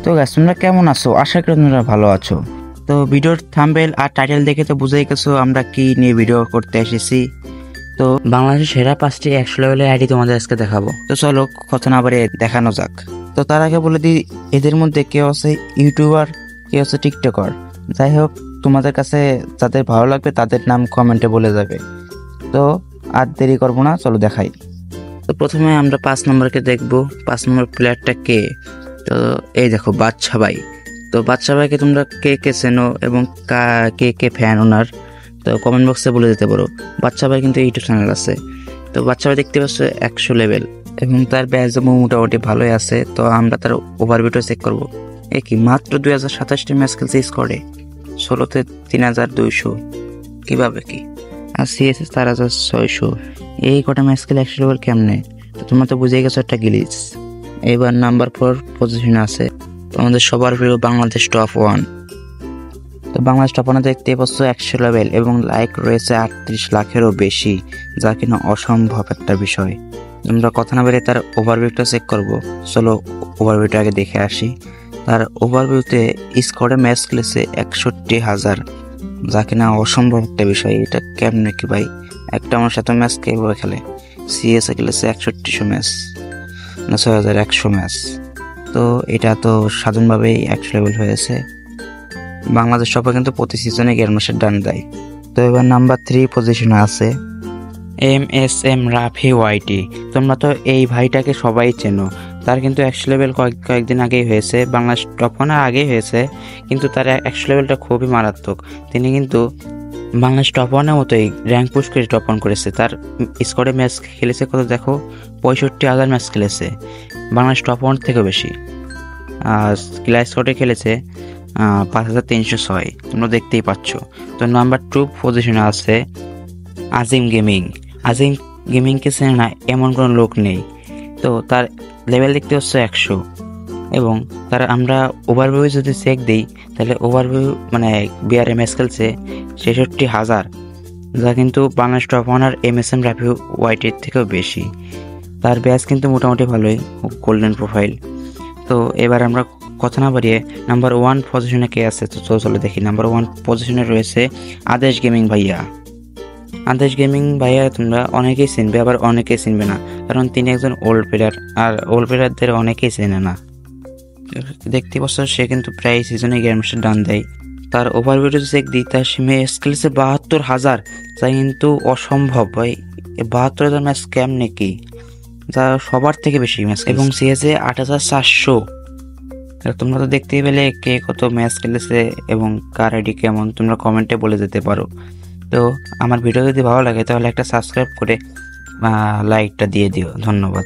তো গাইস তোমরা কেমন আছো? আশা করি তোমরা ভালো আছো। তো ভিডিওর থাম্বনেল আর টাইটেল দেখে তো বুঝেই গেছো আমরা কি নিয়ে ভিডিও করতে এসেছি। তো বাংলাদেশের সেরা 5টি 100 লেভেলের আইডি তোমাদের আজকে দেখাবো। তো চলো কথা না বাড়িয়ে দেখানো যাক। তো তার আগে বলে দিই, এদের মধ্যে কেউ আছে ইউটিউবার, কেউ আছে টিকটকার। যাই হোক, তোমাদের কাছে যাদের ভালো লাগবে তাদের নাম কমেন্টে বলে যাবে। তো আর দেরি করবো না, চলো দেখাই। তো প্রথমে আমরা 5 নম্বরকে দেখবো। 5 নম্বর প্লেয়ারটা কে? তো এই দেখো, বাদশা ভাই। তো বাদশা ভাইকে তোমরা কে কে চেনো এবং কে কে ফ্যান ওনার, তো কমেন্ট বক্সে বলে দিতে পারো। বাদশা ভাই কিন্তু ইউটিউব চ্যানেল আছে। তো বাদশা ভাই দেখতে পাচ্ছ 100 লেভেল এবং তার ব্যাচ মোটামুটি ভালোই আছে। তো আমরা তার ওভারভিউটা চেক করবো। এ কি মাত্র 2027টি ম্যাচ খেলছে স্কোয়াডে, 16তে 3200, কিভাবে কি? আর সিএসএস 4600। এই কটা ম্যাচ খেলে 100 লেভেল কেমনে? তো তোমরা তো বুঝে গেছো একটা গ্লিচ। এবার নাম্বার 4 পজিশনে আছে তোমাদের সবার প্রিয় বাংলাদেশ টপ 1। তো বাংলাদেশ টপ 1 দেখতে পাচ্ছ 100 লেভেল এবং লাইক রয়েছে 38 লাখেরও বেশি, যা কিনা অসম্ভব একটা বিষয়। তোমরা কথা না বেরিয়ে তার ওভারভিউটা চেক করবো। চলো ওভারভিউটা আগে দেখে আসি। তার ওভারভিউতে স্কোয়াডে ম্যাচ খেলেছে 61,000, যা কিনা অসম্ভব একটা বিষয়। এটা কেমনে কি ভাই? একটা আমার সাথে ম্যাচ কিভাবে খেলে? সিএসএ খেলেছে 6100 ম্যাচ, না 6100 ম্যাচ। তো এটা তো সাধারণভাবেই 100 লেভেল হয়েছে। বাংলাদেশ সবাই কিন্তু প্রতি সিজনে গের মাসের ডান দেয়। তো এবার নাম্বার 3 পজিশনে আছে MSM রাফি ওয়াইটি। তোমরা তো এই ভাইটাকে সবাই চেনো। তার কিন্তু 100 লেভেল কয়েকদিন আগেই হয়েছে, বাংলাদেশ টপ 1 আগেই হয়েছে, কিন্তু তার 100 লেভেলটা খুবই মারাত্মক। তিনি কিন্তু বাংলাদেশ টপ 1-এর মতোই র্যাঙ্ক পুশ করে টপ 1 করেছে। তার স্কোয়াডে ম্যাচ খেলেছে কত দেখো, 65,000 ম্যাচ খেলেছে, বাংলাদেশ টপ 1 থেকেও বেশি। আর ক্লাস স্কোয়াডে খেলেছে 5306, তোমরা দেখতেই পাচ্ছ। তো নাম্বার 2 পজিশনে আছে আজিম গেমিং। আজিম গেমিংকে চেনে না এমন কোনো লোক নেই। তো তার লেভেল দেখতে হচ্ছে 100 এবং তার আমরা ওভারভিউ যদি চেক দিই তাহলে ওভারভিউ মানে বিআর ম্যাচ খেলছে 66,000, যা কিন্তু বাংলাদেশ টপ 1 আর MSM রাফি ওয়াইটির থেকেও বেশি। তার ব্যাচ কিন্তু মোটামুটি ভালোই, গোল্ডেন প্রোফাইল। তো এবার আমরা কথা না বাড়িয়ে নাম্বার 1 পজিশনে কে আছে তো চলো দেখি। নাম্বার 1 পজিশনে রয়েছে আদেশ গেমিং ভাইয়া। আদেশ গেমিং ভাইয়া তোমরা অনেকেই চিনবে, আবার অনেকেই চিনবে না, কারণ তিনি একজন ওল্ড প্লেয়ার, আর ওল্ড প্লেয়ারদের অনেকেই চেনে না। দেখতে পাচ্ছ সে কিন্তু প্রায় সিজনে গেম মাস্টার ডান দেয়। তার ওভারভিউ চেক দিই, তার স্কিল আছে 72,000, যা কিন্তু অসম্ভব ভাই। 72,000 ম্যাচ কেমনে কি, যা সবার থেকে বেশি ম্যাচ। এবং সিএসএ 8,400। তোমরা তো দেখতেই পেলে কে কত ম্যাচ খেলেছে এবং কার আইডি কেমন, তোমরা কমেন্টে বলে যেতে পারো। তো আমার ভিডিও যদি ভালো লাগে তাহলে একটা সাবস্ক্রাইব করে লাইকটা দিয়ে দিও। ধন্যবাদ।